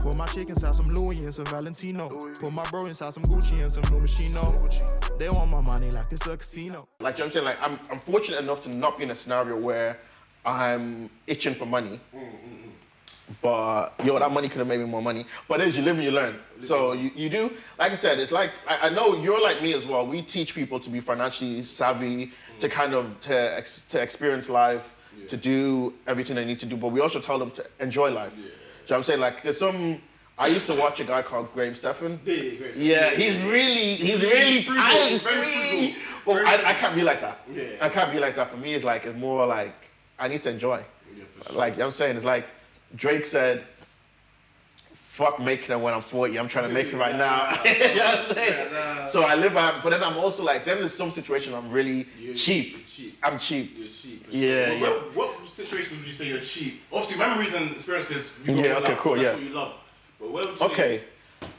Put my chick inside some Louis and some Valentino. Put my bro inside some Gucci and some new Machino. They want my money like it's a casino. Like, you know what I'm saying? Like, I'm fortunate enough to not be in a scenario where I'm itching for money. But, yo, that money could have made me more money. But as you live and you learn. So you do, like I said, it's like, I know you're like me as well. We teach people to be financially savvy, to kind of, to experience life, to do everything they need to do. But we also tell them to enjoy life. You know what I'm saying? Like, there's some, I used to watch a guy called Graham Stephan. Yeah, he's really tight. Well, I can't be like that. I can't be like that. For me, it's like, it's more like, I need to enjoy. Like, you know what I'm saying? It's like, Drake said, fuck making it when I'm 40, I'm trying to make it right now. You know what I'm saying? So I live by, but then I'm also like, there's some situation I'm really cheap. I'm cheap. You're cheap. Yeah, What situations would you say you're cheap? Obviously, memories and experiences, you okay, cool, that's what you love. But where would you say?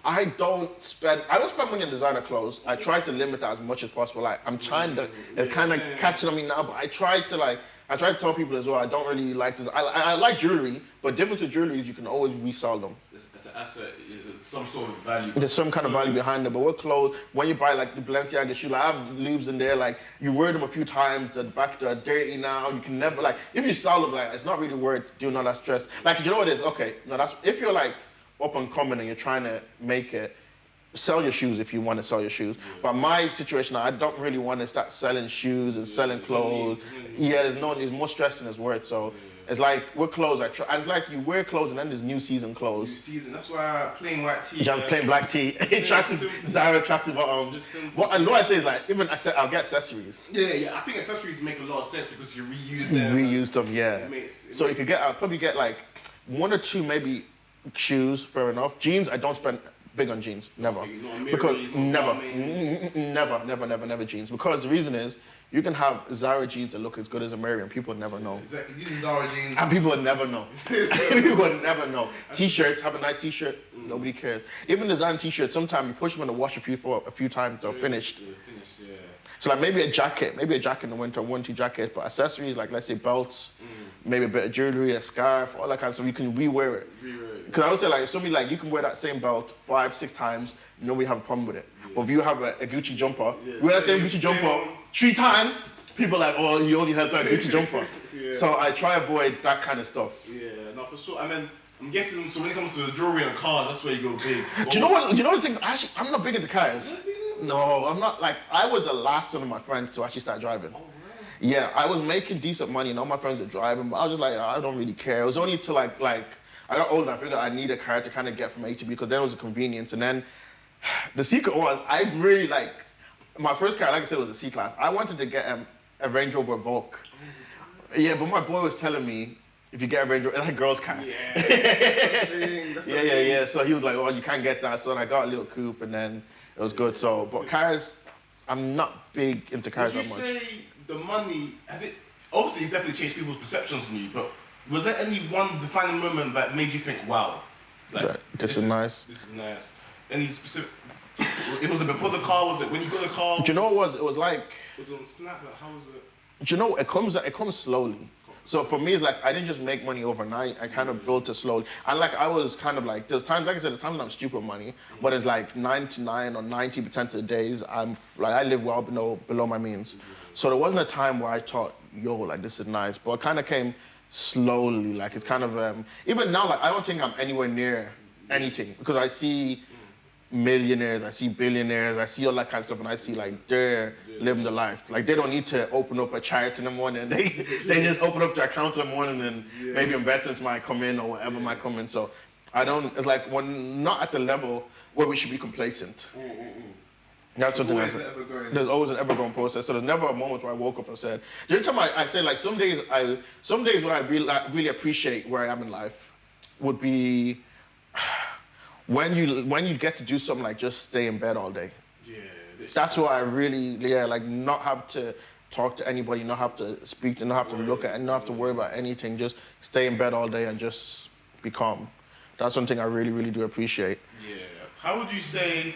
I don't spend money on designer clothes. I try to limit that as much as possible. Like, I'm trying to, it's kind of catching on me now, but I try to tell people as well, I don't really like this. I like jewelry, but different to jewelry is you can always resell them. It's an asset, it's some sort of value. There's some kind of value behind it, but with clothes, when you buy like the Balenciaga shoe, like I have lubes in there, like you wear them a few times, the back they're dirty now, you can never, like, if you sell them, like, it's not really worth doing all that stress. Like, you know what it is? Okay, no, that's, if you're like up and coming and you're trying to make it, sell your shoes if you want to sell your shoes. But my situation, I don't really want to start selling shoes and selling clothes. There's more stress than it's worth. So it's like with clothes, it's like you wear clothes and then there's new season clothes. New season, that's why plain white tee. Just plain black tee, Zara tracksuit bottoms. What I say is like, even I'll get accessories. Yeah, I think accessories make a lot of sense because you reuse them. Yeah. So you could I'll probably get like one or two maybe shoes, fair enough. Jeans, I don't spend big on jeans, never. Because never jeans. Because the reason is, you can have Zara jeans that look as good as a Mary and people never know. Exactly, these are Zara jeans. And people would never know. People would never know. T-shirts, have a nice t-shirt, nobody cares. Even design t-shirts, sometimes you push them in the wash a few times, they're finished. So like maybe a jacket in the winter, 1-2 jackets, but accessories like, let's say belts, maybe a bit of jewelry, a scarf, all that kind of stuff, you can re-wear it. Because I would say like, if somebody like, you can wear that same belt 5-6 times, nobody have a problem with it. But if you have a Gucci jumper, wear that same Gucci jumper 3 times, people are like, oh, you only have that Gucci jumper. So I try to avoid that kind of stuff. Yeah, no, for sure. I mean, I'm guessing, so when it comes to the jewelry and cars, that's where you go big. Do you know the things, actually, I'm not big into cars. No, I'm not, like, I was the last one of my friends to actually start driving. Yeah, I was making decent money and all my friends were driving, but I was just like, I don't really care. It was only to like I got older, I figured I need a car to kind of get from A to B because then it was a convenience. And then the secret was, I really like, my first car, like I said, was a C-Class. I wanted to get a Range Rover Volk. Yeah, but my boy was telling me, if you get a Range Rover, it's like a girl's car. Yeah. So he was like, oh, you can't get that. So I got a little coupe and then it was good. So, but cars, I'm not big into cars that much. Would you say the money, obviously it's definitely changed people's perceptions on you, but was there any one defining moment that made you think, wow, like, this is nice? This is nice. Any specific, was it before the car, was it when you got the car? Do you know what it was? It was like, it was on Snap, like, how was it? Do you know, it comes slowly. So for me, it's like, I didn't just make money overnight. I kind of built it slowly. And like, I was kind of like, there's times, like I said, there's times when I'm stupid with money, but it's like 99 or 90% of the days, I live well below my means. So there wasn't a time where I thought, yo, like, this is nice. But it kind of came slowly. Like, it's kind of, even now, like, I don't think I'm anywhere near anything because I see millionaires, I see billionaires, I see all that kind of stuff, and I see like they're living the life. Like they don't need to open up a chart in the morning. They just open up their account in the morning and maybe investments might come in or whatever might come in. So it's like we're not at the level where we should be complacent. That's something there's always an ever-growing process. So there's never a moment where I woke up and said, the only time I say like some days what I really appreciate where I am in life would be when you get to do something like just stay in bed all day. Yeah. That's what I really, like not have to talk to anybody, not have to speak to, not have to look at, and not have to worry about anything. Just stay in bed all day and just be calm. That's something I really, really do appreciate. Yeah. How would you say,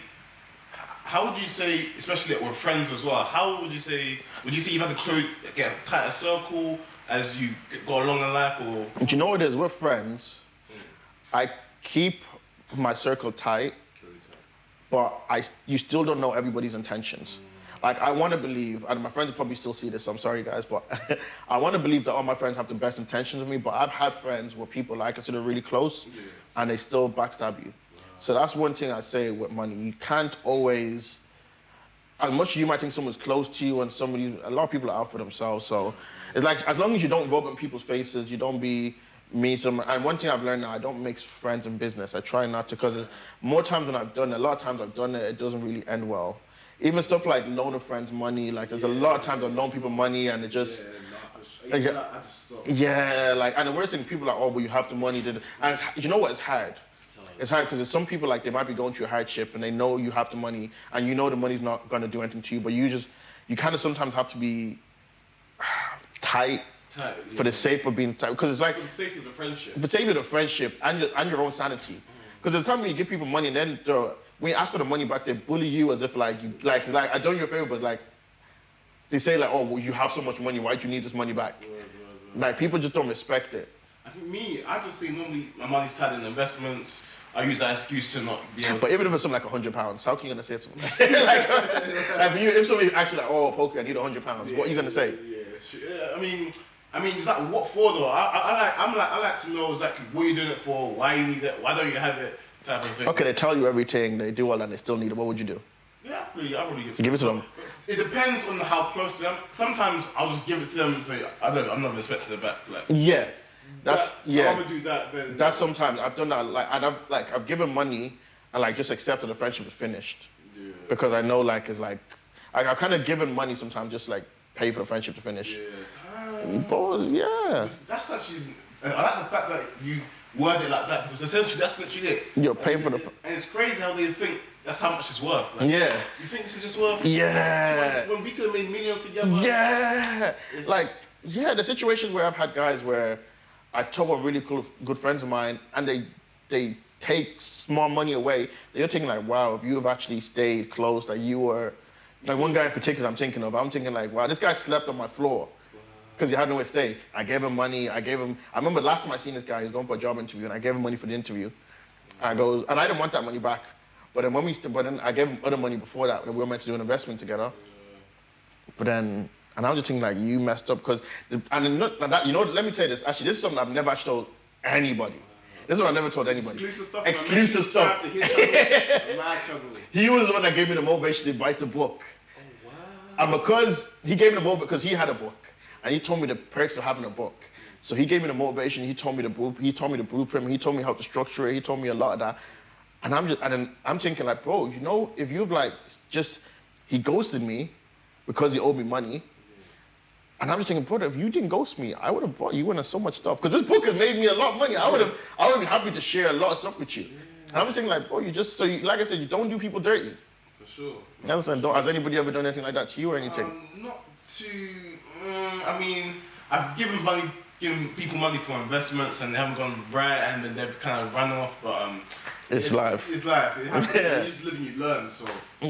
especially with friends as well, would you say you've had to get a tighter circle as you go along in life, or? Do you know what it is? With friends, I keep my circle tight, but you still don't know everybody's intentions. Like, I want to believe, and my friends will probably still see this, so I'm sorry guys, but I want to believe that all my friends have the best intentions of me, but I've had friends where people I consider really close, and they still backstab you. So that's one thing I say with money. You can't always, as much as you might think someone's close to you and a lot of people are out for themselves. So it's like, as long as you don't rub in people's faces, you don't be mean to them. And one thing I've learned now, I don't mix friends and business. I try not to, because there's more times when I've done it, a lot of times I've done it, it doesn't really end well. Even stuff like loaning friends money, like there's a lot of times I've loaned people money and it just, like, and the worst thing, people are like, oh, well, you have the money. And you know what, it's hard. It's hard because there's some people, like, they might be going through a hardship and they know you have the money and you know the money's not going to do anything to you, but you kind of sometimes have to be tight for the sake of being tight. Because it's like, for the sake of the friendship. For the sake of the friendship and your own sanity. Because there's time when you give people money and then when you ask for the money back, they bully you as if like, I done you a favor, but like, they say like, oh, well, you have so much money, why do you need this money back? Like, people just don't respect it. I think I just say normally my money's tied in investments. I use that excuse to not be able But even if it's something like £100, how can you gonna say something? like if somebody actually like, oh, Poku, I need £100, what are you gonna say? I mean, it's like, what for though? I like to know exactly what you're doing it for, why you need it, why don't you have it, type of thing. Okay, they tell you everything, they do all that, and they still need it. What would you do? Yeah, I really give it to them. It depends on how close they are. Sometimes I'll just give it to them and say, I'm not expecting it back. Like, yeah. I'd rather do that than... That's sometimes, I've done that, I've given money and like just accepted the friendship is finished. Yeah. Because I know like, it's like, I've kind of given money sometimes just like pay for the friendship to finish. Yeah. That's actually, I like the fact that you word it like that because essentially that's literally it. You're paying for the... And it's crazy how they think that's how much it's worth. Like, yeah. You think this is just worth... Yeah. When we could have made millions together. Yeah. Like, yeah, the situations where I've had guys where I told a really good friends of mine and they take small money away, you're thinking like, wow, if you have actually stayed close, like you were, like one guy in particular I'm thinking like, wow, this guy slept on my floor because he had nowhere to stay. I gave him money, I remember last time I seen this guy, he was going for a job interview and I gave him money for the interview. And I didn't want that money back. But then I gave him other money before that, we were meant to do an investment together. But then, and I was just thinking like, you messed up because, let me tell you this, actually, this is something I've never actually told anybody. This is what I never told anybody. Exclusive stuff. He was the one that gave me the motivation to write the book. Oh, wow. And because he gave me the motivation, because he had a book, and he told me the perks of having a book. So he gave me the motivation, he told me the blueprint, he told me how to structure it, he told me a lot of that. And I'm thinking like, bro, you know, if you've like he ghosted me because he owed me money. And I'm just thinking, brother, if you didn't ghost me, I would have brought you into so much stuff. Because this book has made me a lot of money. I would have been happy to share a lot of stuff with you. And I'm just thinking like, bro, like I said, you don't do people dirty. For sure. You understand? Has anybody ever done anything like that to you or anything? Not to, I've given people money for investments and they haven't gone right and then they've kind of run off, but it's life. It's life. It happens. You just live and you learn, so. Yeah.